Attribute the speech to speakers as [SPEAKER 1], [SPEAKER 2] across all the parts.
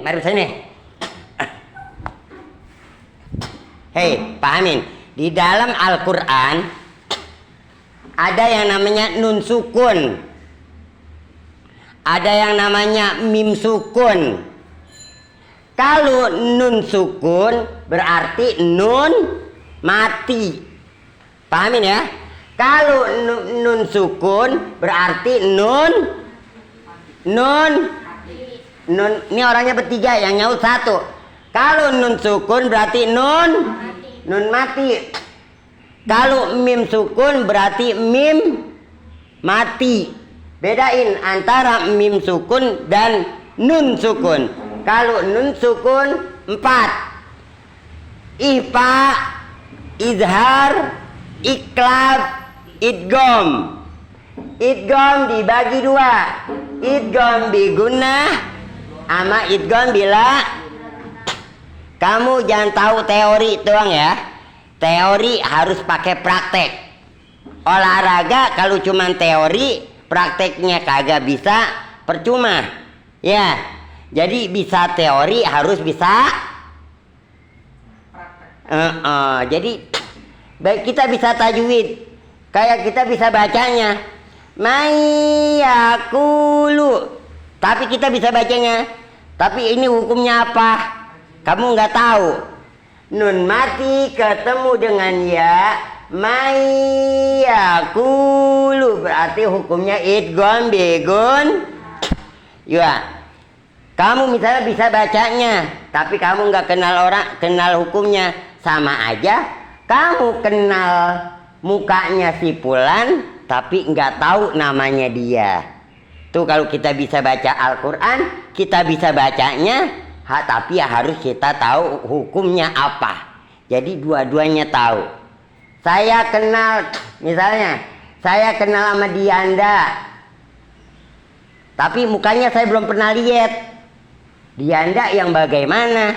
[SPEAKER 1] mari sini. Hei, pahamin. Di dalam Al-Quran ada yang namanya nun sukun, ada yang namanya mim sukun. Kalau nun sukun berarti nun mati. Pahamin ya? Kalau nun sukun berarti nun. Ini orangnya bertiga, yang nyaut satu. Kalau nun sukun berarti nun mati. Kalau mim sukun berarti mim mati. Bedain antara mim sukun dan nun sukun. Kalau nun sukun 4. Ifa, izhar, iklab, idgham. Idgham dibagi 2. Idgham bi gunnah sama idgham bila. Kamu jangan tahu teori doang ya. Teori harus pakai praktek. Olahraga kalau cuma teori, prakteknya kagak bisa, percuma. Ya. Jadi bisa teori harus bisa jadi baik kita bisa tajwid. Kayak kita bisa bacanya mayakulu. Tapi kita bisa bacanya. Tapi ini hukumnya apa? Kamu nggak tahu. Nun mati ketemu dengan ya, mayakulu berarti hukumnya idgham bigun. Ya, kamu misalnya bisa bacanya, tapi kamu nggak kenal hukumnya, sama aja. Kamu kenal mukanya si Fulan, tapi nggak tahu namanya dia. Tuh kalau kita bisa baca Al-Quran, kita bisa bacanya. Tapi ya harus kita tahu hukumnya apa. Jadi dua-duanya tahu. Saya kenal, misalnya saya kenal sama Dianda, tapi mukanya saya belum pernah lihat. Dianda yang bagaimana?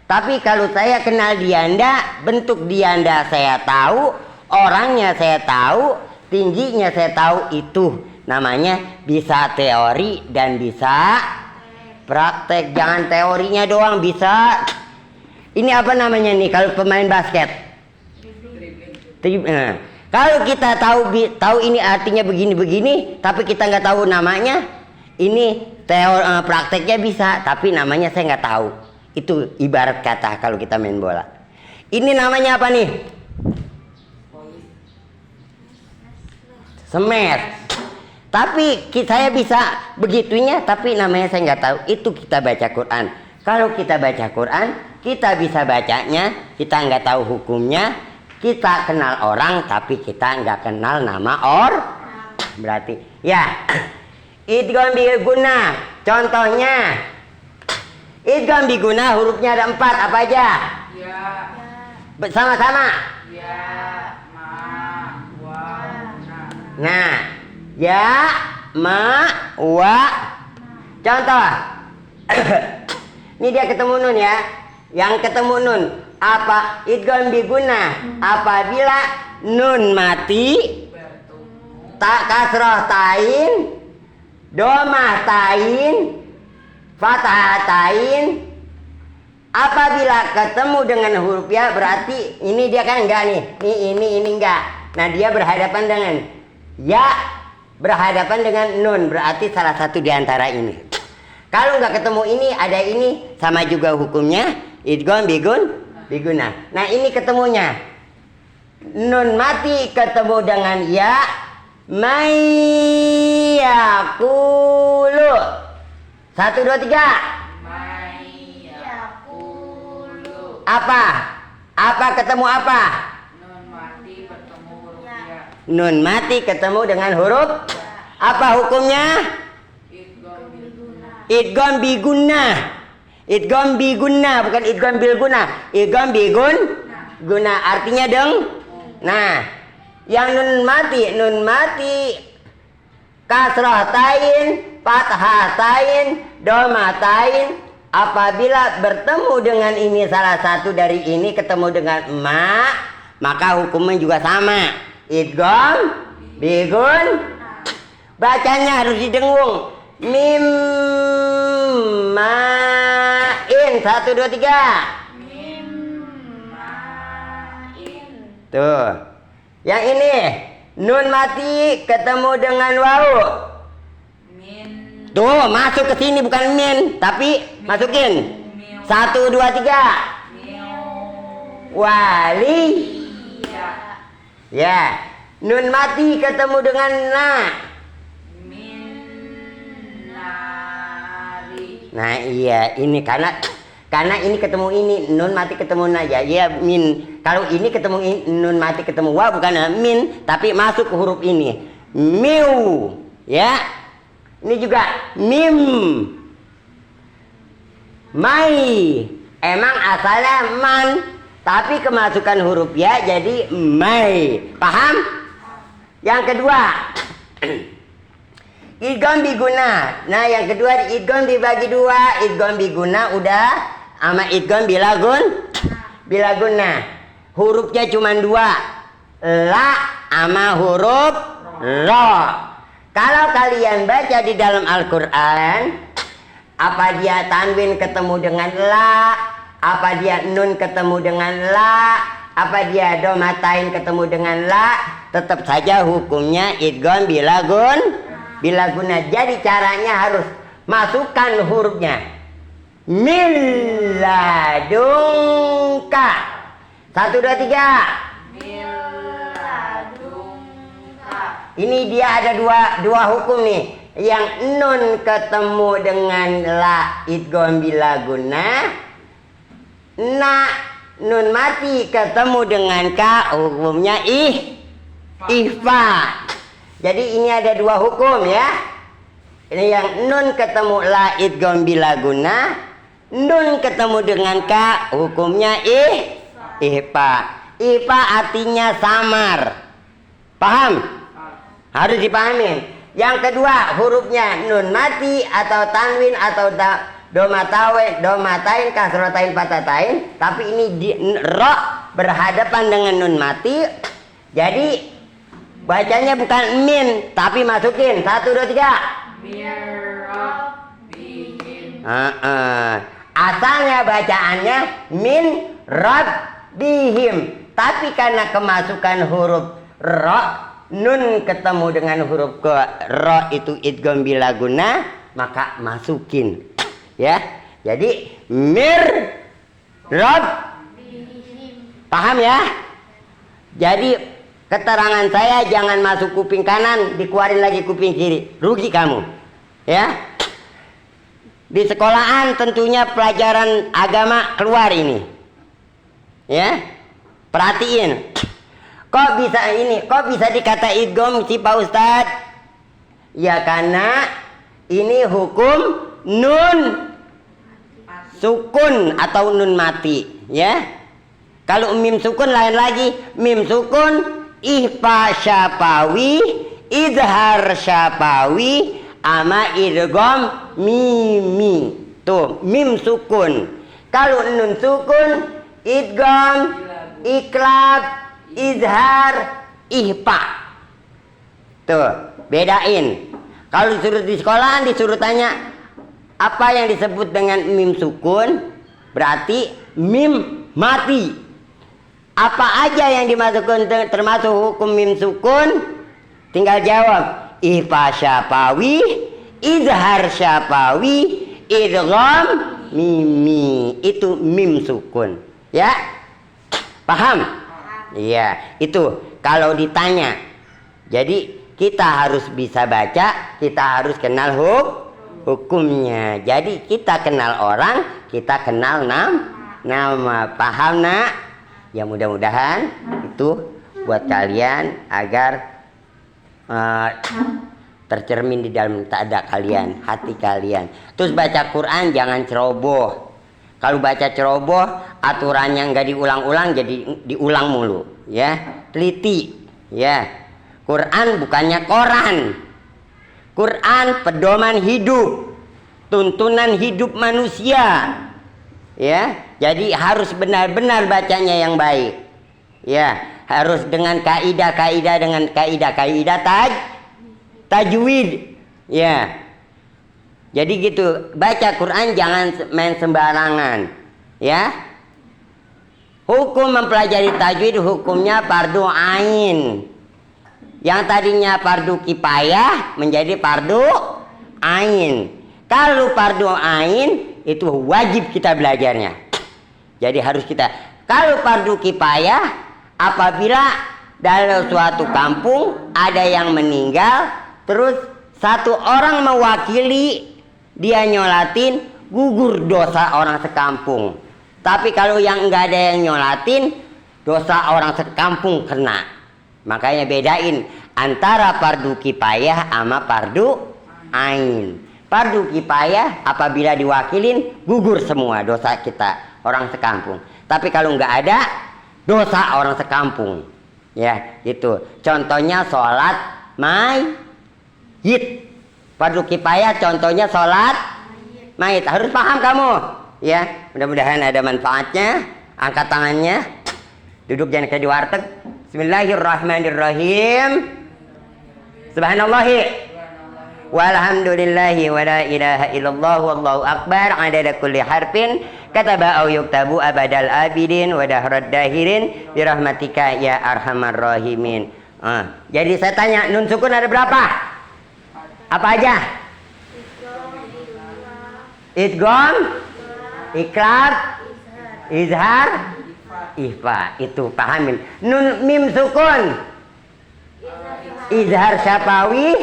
[SPEAKER 1] Tapi kalau saya kenal Dianda, bentuk Dianda saya tahu, orangnya saya tahu, tingginya saya tahu. Itu namanya bisa teori dan bisa praktek. Jangan teorinya doang bisa. Ini apa namanya nih kalau pemain basket? Kalau kita tahu ini artinya begini, tapi kita nggak tahu namanya, ini prakteknya bisa, tapi namanya saya nggak tahu. Itu ibarat kata kalau kita main bola. Ini namanya apa nih? Smash. Tapi saya bisa begitunya, tapi namanya saya nggak tahu. Itu kita baca Quran. Kalau kita baca Quran, kita bisa bacanya, kita nggak tahu hukumnya. Kita kenal orang, tapi kita nggak kenal nama berarti ya. Idgham bi gunnah. Contohnya, idgham bi gunnah hurufnya ada 4, apa aja? Ya. Bersama-sama. Ya, ma, wa, na. Nah. Ya, ma, wa. Contoh. Ini dia ketemu nun ya. Yang ketemu nun apa? Idgham bi gunnah. Apabila nun mati, tak kasroh tain, domah tain, fathah tain. Apabila ketemu dengan huruf ya berarti ini dia kan enggak nih. Ini enggak. Nah, dia berhadapan dengan ya, berhadapan dengan nun, berarti salah satu di antara ini. Kalau nggak ketemu ini, ada ini, sama juga hukumnya idgham bi gunnah. Nah, ini ketemunya nun mati ketemu dengan ya, mayakulu. 1, 2, 3. Mayakulu. Apa ketemu apa? Nun mati ketemu dengan huruf apa hukumnya? Idgham bi gunnah. Idgham bi gunnah, bukan idgham bil gunnah. Idgham bi gunnah artinya Nah, yang nun mati kasrah tain, fathah tain, domah tain. Apabila bertemu dengan ini salah satu dari ini ketemu dengan ma, maka hukumnya juga sama. Idgham bi gunnah. Bacanya harus didengung. Mim ma 1, 2, 3. Tuh. Yang ini nun mati ketemu dengan wau. Tuh, masuk ke sini bukan min, tapi masukin. 1, 2, 3. Wali. Ya. Nun mati ketemu dengan na. Nah, iya, ini karena ini ketemu ini, nun mati ketemu na, ya, ya min. Kalau ini ketemu nun mati ketemu wa bukan min, tapi masuk ke huruf ini. Miu, ya. Ini juga mim. Mai. Emang asalnya man, tapi kemasukan huruf ya jadi mai. Paham? Yang kedua, idgham biguna. Nah, yang kedua idgham dibagi dua. Idgham biguna udah, sama idgham bilaguna. Hurufnya cuma dua, la sama huruf ro. Kalau kalian baca di dalam Al-Quran, apa dia tanwin ketemu dengan la, apa dia nun ketemu dengan la, apa dia domatain ketemu dengan la, tetap saja hukumnya idgham bilaguna. Jadi caranya harus masukkan hurufnya. Min ladunka. 1, 2, 3. Ini dia ada dua hukum nih. Yang nun ketemu dengan la idgham bilaguna. Na nun mati ketemu dengan ka hukumnya ihfa. Jadi ini ada dua hukum ya. Ini yang nun ketemu la idgham bilaguna. Nun ketemu dengan ka hukumnya ihfa. Ihfa artinya samar. Paham? Harus dipahamin. Yang kedua hurufnya nun mati atau tanwin atau domatain kasrotain patatain, tapi ini ro berhadapan dengan nun mati. Jadi bacanya bukan min, tapi masukin 1, 2, 3. Asalnya bacaannya min rabbihim, tapi karena kemasukan huruf ro, nun ketemu dengan huruf ke ro itu idgham bilaguna, maka masukin ya. Jadi mir rob. Paham ya? Jadi keterangan saya jangan masuk kuping kanan, dikeluarin lagi kuping kiri, rugi kamu ya. Di sekolahan tentunya pelajaran agama keluar ini ya. Perhatiin. Kok bisa dikata idgham si Pak Ustadz? Ya karena ini hukum nun sukun atau nun mati ya. Kalau mim sukun lain lagi. Mim sukun ihfa syafawi, izhar syafawi, ama idgham mimi. Tuh mim sukun. Kalau nun sukun idgham, iklab, izhar, ihfa. Tuh, bedain. Kalau disuruh di sekolahan disuruh tanya apa yang disebut dengan mim sukun, berarti mim mati. Apa aja yang dimasukkan termasuk hukum mim sukun? Tinggal jawab. Ihfa syafawi, izhar syafawi, idgham mimi. Itu mim sukun. Ya? Paham? Iya, itu kalau ditanya. Jadi kita harus bisa baca, kita harus kenal hukumnya. Jadi kita kenal orang, kita kenal nama. Paham nak? Ya mudah-mudahan itu buat kalian agar tercermin di dalam tada kalian, hati kalian. Terus baca Quran jangan ceroboh. Kalau baca ceroboh, aturannya nggak diulang-ulang, jadi diulang mulu, ya. Teliti, ya. Quran bukannya koran. Quran pedoman hidup, tuntunan hidup manusia, ya. Jadi harus benar-benar bacanya yang baik, ya. Harus dengan kaidah-kaidah, tajwid, ya. Jadi gitu, baca Quran jangan main sembarangan, ya. Hukum mempelajari tajwid hukumnya fardu ain. Yang tadinya fardu kifayah menjadi fardu ain. Kalau fardu ain itu wajib kita belajarnya. Jadi harus kita. Kalau fardu kifayah apabila dalam suatu kampung ada yang meninggal, terus satu orang mewakili dia nyolatin, gugur dosa orang sekampung. Tapi kalau yang enggak ada yang nyolatin, dosa orang sekampung kena. Makanya bedain antara fardu kifayah sama fardu ain. Fardu kifayah apabila diwakilin, gugur semua dosa kita orang sekampung. Tapi kalau enggak ada, dosa orang sekampung. Ya, gitu. Contohnya sholat mayit. Fardu kifayah contohnya sholat mayit. Harus paham kamu, ya. Mudah-mudahan ada manfaatnya. Angkat tangannya, duduk jangan kayak di warteg. Bismillahirrahmanirrahim. Subhanallahi walhamdulillahi wa la ilaha illallah wallahu akbar adada kulli harfin kataba au yuktabu abadal abidin wa dahrad dahirin birahmatika ya arhamar rahimin. Jadi saya tanya, nun sukun ada berapa? Apa aja? Idgham, iqlab, izhar, ikhfa. Itu pahamin. Nun mim sukun, izhar syafawi,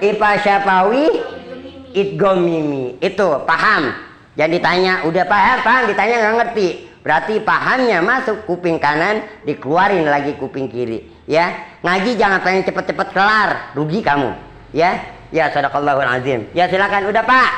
[SPEAKER 1] ikhfa syafawi, idgham mimi. Itu paham. Jadi ditanya udah paham, ditanya nggak ngerti. Berarti pahamnya masuk kuping kanan, dikeluarin lagi kuping kiri. Ya, ngaji jangan pengen cepet-cepet kelar, rugi kamu. Ya, ya sadaqallahul azim. Ya silakan, udah Pak.